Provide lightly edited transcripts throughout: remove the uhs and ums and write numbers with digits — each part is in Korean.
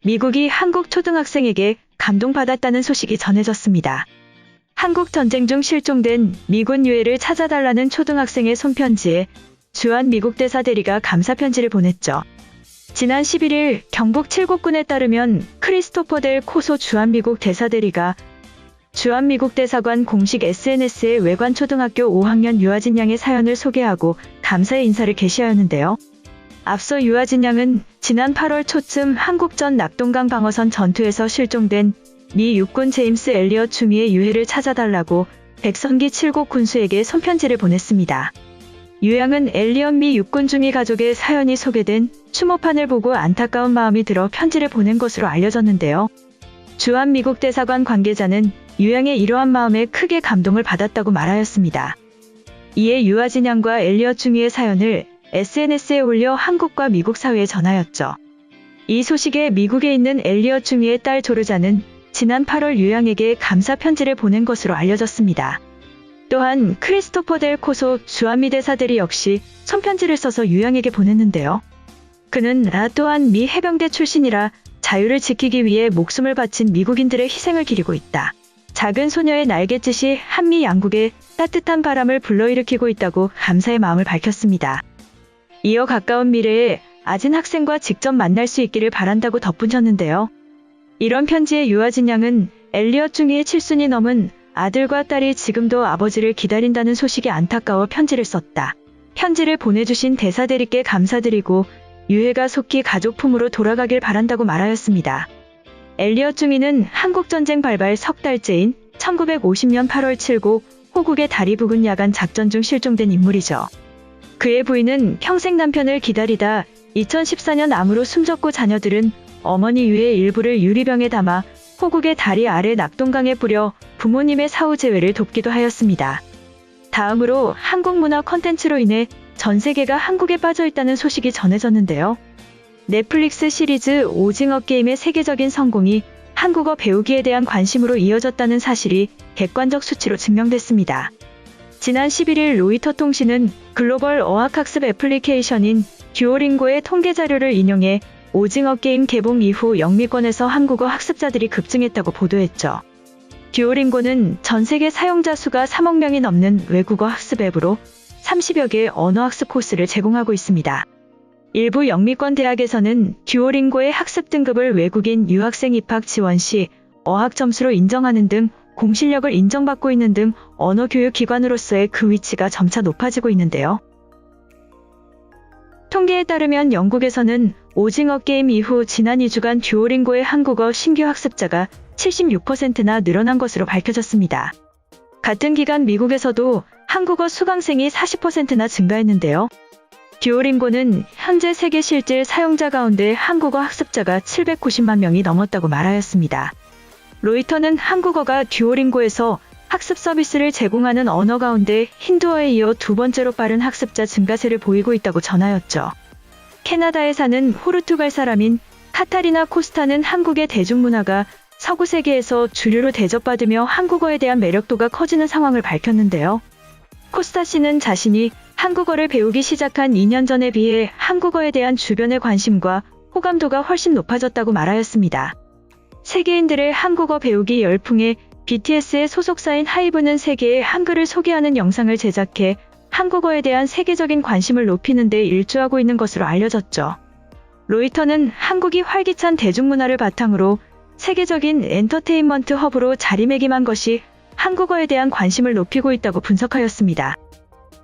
미국이 한국 초등학생에게 감동받았다는 소식이 전해졌습니다. 한국 전쟁 중 실종된 미군 유해를 찾아달라는 초등학생의 손편지에 주한 미국 대사 대리가 감사 편지를 보냈죠. 지난 11일 경북 칠곡군에 따르면 크리스토퍼 델 코소 주한미국 대사대리가 주한미국 대사관 공식 SNS에 외관초등학교 5학년 유아진 양의 사연을 소개하고 감사의 인사를 게시하였는데요. 앞서 유아진 양은 지난 8월 초쯤 한국전 낙동강 방어선 전투에서 실종된 미 육군 제임스 엘리엇 중위의 유해를 찾아달라고 백선기 칠곡 군수에게 손편지를 보냈습니다. 유 양은 엘리엇 미 육군 중위 가족의 사연이 소개된 추모판을 보고 안타까운 마음이 들어 편지를 보낸 것으로 알려졌는데요. 주한미국 대사관 관계자는 유 양의 이러한 마음에 크게 감동을 받았다고 말하였습니다. 이에 유아진 양과 엘리엇 중위의 사연을 SNS에 올려 한국과 미국 사회에 전하였죠. 이 소식에 미국에 있는 엘리엇 중위의 딸 조르자는 지난 8월 유 양에게 감사 편지를 보낸 것으로 알려졌습니다. 또한 크리스토퍼 델 코소 주한미 대사들이 역시 손편지를 써서 유 양에게 보냈는데요. 그는 나 또한 미 해병대 출신이라 자유를 지키기 위해 목숨을 바친 미국인들의 희생을 기리고 있다. 작은 소녀의 날갯짓이 한미 양국에 따뜻한 바람을 불러일으키고 있다고 감사의 마음을 밝혔습니다. 이어 가까운 미래에 아진 학생과 직접 만날 수 있기를 바란다고 덧붙였는데요. 이런 편지에 유아진 양은 엘리엇 중위의 7순이 넘은 아들과 딸이 지금도 아버지를 기다린다는 소식에 안타까워 편지를 썼다. 편지를 보내주신 대사대리께 감사드리고 유해가 속히 가족 품으로 돌아가길 바란다고 말하였습니다. 엘리엇 중위는 한국전쟁 발발 석 달째인 1950년 8월 칠곡 호국의 다리 부근 야간 작전 중 실종된 인물이죠. 그의 부인은 평생 남편을 기다리다 2014년 암으로 숨졌고 자녀들은 어머니 유해의 일부를 유리병에 담아 호국의 다리 아래 낙동강에 뿌려 부모님의 사후 재회를 돕기도 하였습니다. 다음으로 한국 문화 콘텐츠로 인해 전 세계가 한국에 빠져있다는 소식이 전해졌는데요. 넷플릭스 시리즈 오징어 게임의 세계적인 성공이 한국어 배우기에 대한 관심으로 이어졌다는 사실이 객관적 수치로 증명됐습니다. 지난 11일 로이터 통신은 글로벌 어학학습 애플리케이션인 듀오링고의 통계 자료를 인용해 오징어 게임 개봉 이후 영미권에서 한국어 학습자들이 급증했다고 보도했죠. 듀오링고는 전 세계 사용자 수가 3억 명이 넘는 외국어 학습 앱으로 30여 개의 언어 학습 코스를 제공하고 있습니다. 일부 영미권 대학에서는 듀오링고의 학습 등급을 외국인 유학생 입학 지원 시 어학 점수로 인정하는 등 공실력을 인정받고 있는 등 언어 교육 기관으로서의 그 위치가 점차 높아지고 있는데요. 통계에 따르면 영국에서는 오징어 게임 이후 지난 2주간 듀오링고의 한국어 신규 학습자가 76%나 늘어난 것으로 밝혀졌습니다. 같은 기간 미국에서도 한국어 수강생이 40%나 증가했는데요. 듀오링고는 현재 세계 실질 사용자 가운데 한국어 학습자가 790만 명이 넘었다고 말하였습니다. 로이터는 한국어가 듀오링고에서 학습 서비스를 제공하는 언어 가운데 힌두어에 이어 두 번째로 빠른 학습자 증가세를 보이고 있다고 전하였죠. 캐나다에 사는 포르투갈 사람인 카타리나 코스타는 한국의 대중문화가 서구 세계에서 주류로 대접받으며 한국어에 대한 매력도가 커지는 상황을 밝혔는데요. 코스타 씨는 자신이 한국어를 배우기 시작한 2년 전에 비해 한국어에 대한 주변의 관심과 호감도가 훨씬 높아졌다고 말하였습니다. 세계인들의 한국어 배우기 열풍에 BTS의 소속사인 하이브는 세계에 한글을 소개하는 영상을 제작해 한국어에 대한 세계적인 관심을 높이는 데 일조하고 있는 것으로 알려졌죠. 로이터는 한국이 활기찬 대중문화를 바탕으로 세계적인 엔터테인먼트 허브로 자리매김한 것이 한국어에 대한 관심을 높이고 있다고 분석하였습니다.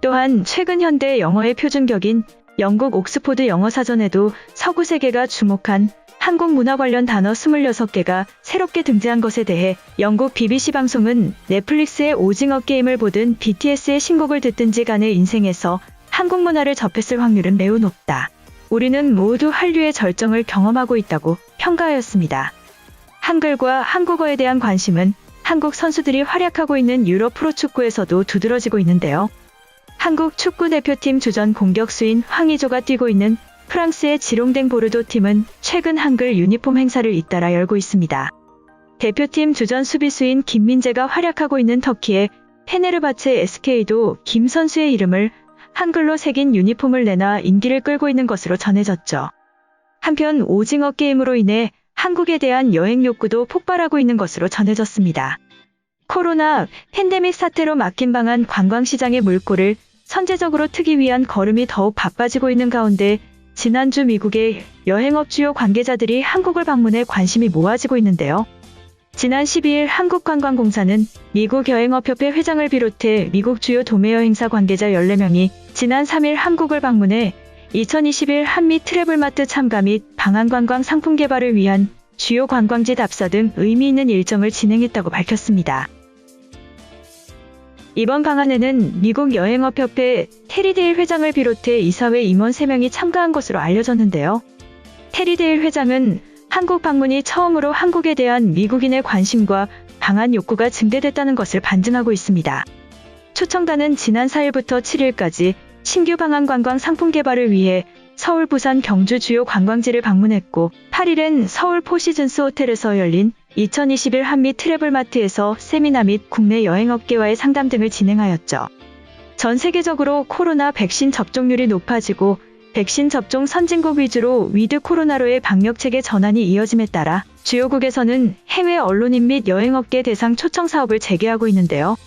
또한 최근 현대 영어의 표준격인 영국 옥스포드 영어사전에도 서구 세계가 주목한 한국 문화 관련 단어 26개가 새롭게 등장한 것에 대해 영국 BBC 방송은 넷플릭스의 오징어 게임을 보든 BTS의 신곡을 듣든지 간의 인생에서 한국 문화를 접했을 확률은 매우 높다. 우리는 모두 한류의 절정을 경험하고 있다고 평가하였습니다. 한글과 한국어에 대한 관심은 한국 선수들이 활약하고 있는 유럽 프로축구에서도 두드러지고 있는데요. 한국 축구대표팀 주전 공격수인 황의조가 뛰고 있는 프랑스의 지롱댕 보르도 팀은 최근 한글 유니폼 행사를 잇따라 열고 있습니다. 대표팀 주전 수비수인 김민재가 활약하고 있는 터키의 페네르바체 SK도 김 선수의 이름을 한글로 새긴 유니폼을 내놔 인기를 끌고 있는 것으로 전해졌죠. 한편 오징어 게임으로 인해 한국에 대한 여행 욕구도 폭발하고 있는 것으로 전해졌습니다. 코로나 팬데믹 사태로 막힌 방한 관광시장의 물꼬를 선제적으로 트기 위한 걸음이 더욱 바빠지고 있는 가운데 지난주 미국의 여행업 주요 관계자들이 한국을 방문해 관심이 모아지고 있는데요. 지난 12일 한국관광공사는 미국 여행업협회 회장을 비롯해 미국 주요 도매여행사 관계자 14명이 지난 3일 한국을 방문해 2021 한미 트래블마트 참가 및 방한관광 상품 개발을 위한 주요 관광지 답사 등 의미 있는 일정을 진행했다고 밝혔습니다. 이번 방한에는 미국 여행업협회 테리 데일 회장을 비롯해 이사회 임원 3명이 참가한 것으로 알려졌는데요. 테리 데일 회장은 한국 방문이 처음으로 한국에 대한 미국인의 관심과 방한 욕구가 증대됐다는 것을 반증하고 있습니다. 초청단은 지난 4일부터 7일까지 신규 방한 관광 상품 개발을 위해 서울, 부산, 경주 주요 관광지를 방문했고 8일엔 서울 포시즌스 호텔에서 열린 2021 한미 트래블마트에서 세미나 및 국내 여행업계와의 상담 등을 진행하였죠. 전 세계적으로 코로나 백신 접종률이 높아지고 백신 접종 선진국 위주로 위드 코로나로의 방역체계 전환이 이어짐에 따라 주요국에서는 해외 언론인 및 여행업계 대상 초청 사업을 재개하고 있는데요.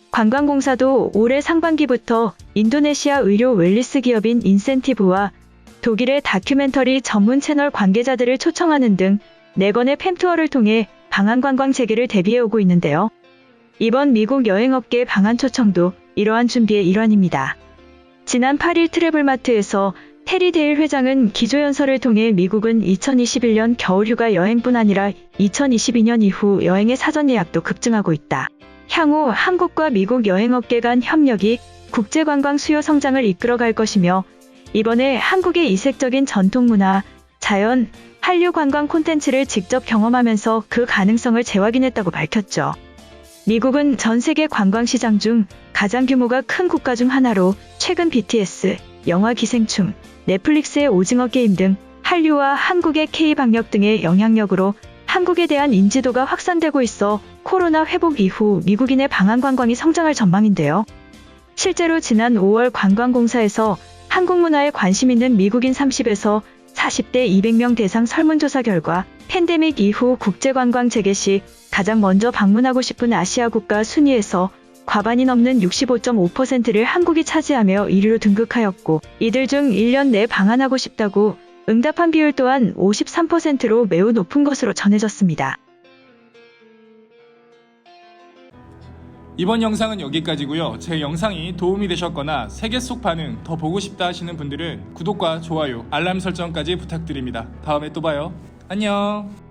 관광공사도 올해 상반기부터 인도네시아 의료 웰리스 기업인 인센티브와 독일의 다큐멘터리 전문 채널 관계자들을 초청하는 등 4건의 팸투어를 통해 방한 관광 재개를 대비해오고 있는데요. 이번 미국 여행업계 방한 초청도 이러한 준비의 일환입니다. 지난 8일 트래블마트에서 테리 데일 회장은 기조연설을 통해 미국은 2021년 겨울휴가 여행뿐 아니라 2022년 이후 여행의 사전 예약도 급증하고 있다. 향후 한국과 미국 여행업계 간 협력이 국제관광 수요 성장을 이끌어갈 것이며 이번에 한국의 이색적인 전통문화, 자연, 한류 관광 콘텐츠를 직접 경험하면서 그 가능성을 재확인했다고 밝혔죠. 미국은 전 세계 관광시장 중 가장 규모가 큰 국가 중 하나로 최근 BTS, 영화 기생충, 넷플릭스의 오징어 게임 등 한류와 한국의 K-방역 등의 영향력으로 한국에 대한 인지도가 확산되고 있어 코로나 회복 이후 미국인의 방한 관광이 성장할 전망인데요. 실제로 지난 5월 관광공사에서 한국 문화에 관심 있는 미국인 30에서 40대 200명 대상 설문조사 결과 팬데믹 이후 국제관광 재개 시 가장 먼저 방문하고 싶은 아시아 국가 순위에서 과반이 넘는 65.5%를 한국이 차지하며 1위로 등극하였고 이들 중 1년 내 방한하고 싶다고 응답한 비율 또한 53%로 매우 높은 것으로 전해졌습니다. 이번 영상은 여기까지고요. 제 영상이 도움이 되셨거나 세계 속 반응 더 보고 싶다 하시는 분들은 구독과 좋아요, 알람 설정까지 부탁드립니다. 다음에 또 봐요. 안녕.